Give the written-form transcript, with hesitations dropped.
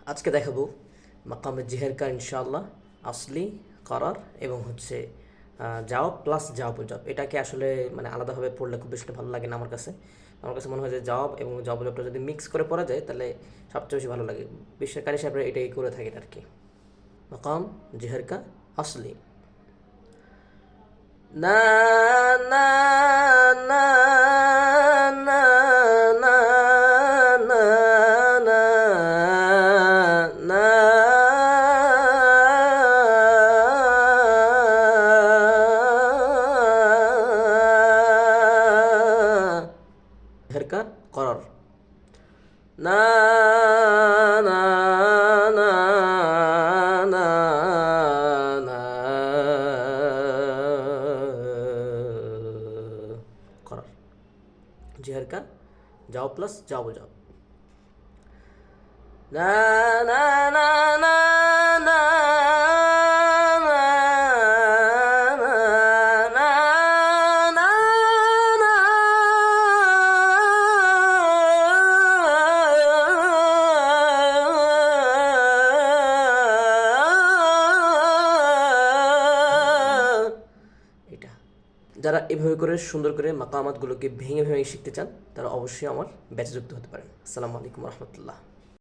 আজকে দেখাবো মাকামে জিহেরকা ইনশাআল্লাহ, আসলি, করার এবং জাওয়াব প্লাস জাওয়াব জব। এটাকে আসলে মানে আলাদাভাবে পড়লে খুব বেশি ভালো লাগে না আমার কাছে। আমার কাছে মনে হয় যে জবাব এবং জবাব জবটা যদি মিক্স করে পড়া যায় তাহলে সবচেয়ে বেশি ভালো লাগে। বিশেষ কারি সাহেবরা এটাই করে থাকেন আর কি। মাকাম জিহেরকা আসলি। না না না না না না না না হেরকা করার না না না না না করার জেহেরকা যাও প্লাস যাও যাও না না না না না এটা যারা এভাবে করে সুন্দর করে মাকামাতগুলোকে ভেঙে ভেঙে শিখতে চান তারা অবশ্যই আমার ব্যাচে যুক্ত হতে পারেন। আসসালামু আলাইকুম রহমতুল্লাহ।